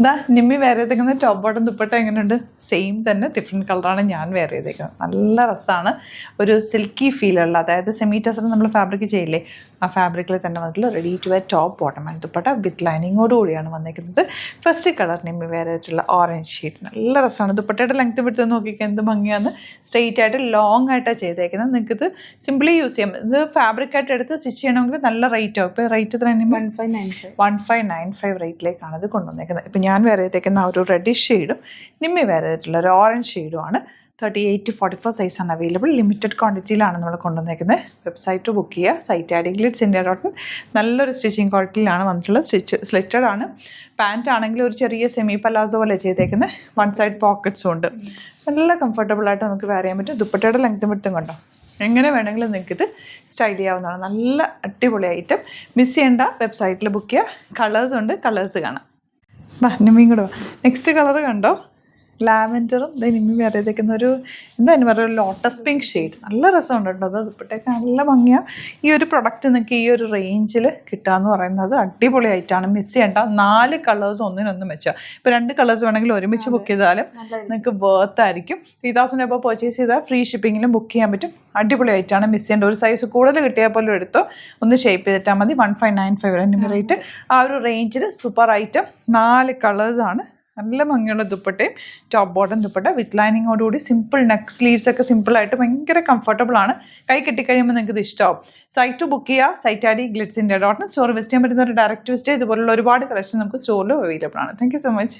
ഇതാ നിമ്മി വെയർ ചെയ്തേക്കുന്ന top bottom dupatta എങ്ങനെയുണ്ട്? സെയിം തന്നെ ഡിഫറെൻറ്റ് കളറാണ് ഞാൻ വെയർ ചെയ്തേക്കുന്നത്. നല്ല രസമാണ്. ഒരു സിൽക്കി ഫീലുള്ള, അതായത് സെമി ടെസർ നമ്മൾ ഫാബ്രിക് ചെയ്യില്ലേ, ആ ഫാബ്രിക്കിൽ തന്നെ വന്നിട്ടുള്ള ready to wear top bottom and dupatta with ലൈനിങ്ങോട് കൂടിയാണ് വന്നേക്കുന്നത്. ഫസ്റ്റ് കളർ നിമ്മി വെയർ ചെയ്തിട്ടുള്ള ഓറഞ്ച് ഷീറ്റ്. നല്ല രസമാണ്. ദുപ്പട്ടയുടെ ലെങ്ത് വിട്ട് നോക്കിക്കാൻ എന്ത് ഭംഗിയാണ്. സ്ട്രെയിറ്റ് ആയിട്ട് ലോങ് ആയിട്ടാണ് ചെയ്തേക്കുന്നത്. നിങ്ങൾക്ക് ഇത് സിംപ്ലി യൂസ് ചെയ്യാം. ഇത് ഫാബ്രിക് ആയിട്ട് എടുത്ത് സ്റ്റിച്ച് ചെയ്യണമെങ്കിൽ നല്ല റേറ്റ് ആവും. ഇപ്പോൾ റേറ്റ് എത്ര? 1595 റേറ്റിലേക്കാണ് ഇത് കൊണ്ടുവന്നേക്കുന്നത്. ഇപ്പം ഞാൻ വെയർ ചെയ്തേക്കുന്ന ആ ഒരു റെഡിഷ് ഷെയ്ഡും നിമ്മി വെയർ ചെയ്തിട്ടുള്ള ഒരു ഓറഞ്ച് ഷെയ്ഡുമാണ്. 38 to 44 സൈസാണ് അവൈലബിൾ. ലിമിറ്റഡ് ക്വാണ്ടിറ്റിയിലാണ് നമ്മൾ കൊണ്ടുവന്നേക്കുന്നത്. വെബ്സൈറ്റ് ബുക്ക് ചെയ്യുക. Site @glitzindia.in. നല്ലൊരു സ്റ്റിച്ചിങ് ക്വാളിറ്റിയിലാണ് വന്നിട്ടുള്ളത്. സ്ലിറ്റഡ് ആണ്. പാൻറ്റ് ആണെങ്കിൽ ഒരു ചെറിയ സെമി പലാസോ പോലെ ചെയ്തേക്കുന്നത്. വൺ സൈഡ് പോക്കറ്റ്സും ഉണ്ട്. നല്ല കംഫർട്ടബിളായിട്ട് നമുക്ക് വെയർ ചെയ്യാൻ പറ്റും. ദുപ്പട്ടയുടെ ലെങ്ത്തും വിട്ടും കണ്ടോ, എങ്ങനെ വേണമെങ്കിലും നിങ്ങൾക്കിത് സ്റ്റൈൽ ചെയ്യാവുന്നതാണ്. നല്ല അടിപൊളി ഐറ്റം. മിസ് ചെയ്യേണ്ട, വെബ്സൈറ്റിൽ ബുക്ക് ചെയ്യുക. കളേഴ്സ് ഉണ്ട്, കളേഴ്സ് കാണാം. നിമ്മിയും കൂടെ നെക്സ്റ്റ് കളർ കണ്ടോ, ലാവൻഡറും നിമ്മി വേറെ ചെയ്തേക്കുന്ന ഒരു എന്താ പറയുക, ഒരു ലോട്ടസ് പിങ്ക് ഷെയ്ഡ്. നല്ല രസമുണ്ട് കേട്ടോ. അത് ദുപ്പട്ടയൊക്കെ നല്ല ഭംഗിയാണ്. ഈ ഒരു പ്രൊഡക്റ്റ് നിങ്ങൾക്ക് ഈ ഒരു റേഞ്ചിൽ കിട്ടുകയെന്ന് പറയുന്നത് അടിപൊളിയായിട്ടാണ്. മിസ് ചെയ്യേണ്ട. 4 കളേഴ്സ് ഒന്നിനൊന്നും വെച്ചാൽ, ഇപ്പോൾ 2 കളേഴ്സ് വേണമെങ്കിൽ ഒരുമിച്ച് ബുക്ക് ചെയ്താലും നിങ്ങൾക്ക് വർത്ത് ആയിരിക്കും. 3000 രൂപ പർച്ചേസ് ചെയ്താൽ ഫ്രീ ഷിപ്പിങ്ങിലും ബുക്ക് ചെയ്യാൻ പറ്റും. അടിപൊളിയായിട്ടാണ്. മിസ് ചെയ്യേണ്ട. ഒരു സൈസ് കൂടുതൽ കിട്ടിയാൽ പോലും എടുത്തോ, ഒന്ന് ഷേപ്പ് ചെയ്തിട്ടാൽ മതി. 1595 നിമ്മി റേറ്റ്. ആ ഒരു റേഞ്ചിൽ സൂപ്പർ ഐറ്റം. 4 കളേഴ്സാണ്. നല്ല ഭംഗിയുള്ള ദുപ്പട്ടയും ടോപ്പ് ബോട്ടം ദുപ്പട്ട വിത്ത് ലൈനിങ്ങോടുകൂടി. സിമ്പിൾ നെക്ക് സ്ലീവ്സ് ഒക്കെ സിമ്പിളായിട്ട് ഭയങ്കര കംഫർട്ടബിൾ ആണ്. കൈ കിട്ടിക്കഴിയുമ്പോൾ നിങ്ങൾക്ക് ഇത് ഇഷ്ടമാവും. സൈറ്റ് ബുക്ക് ചെയ്യുക. Site @glitzindia.in. സ്റ്റോർ വിസിറ്റ് ചെയ്യാൻ പറ്റുന്ന ഒരു ഡയറക്റ്റ് വിസിറ്റ്. ഇതുപോലുള്ള ഒരുപാട് കളക്ഷൻ നമുക്ക് സ്റ്റോറിൽ അവൈലബിൾ ആണ്. Thank you so much.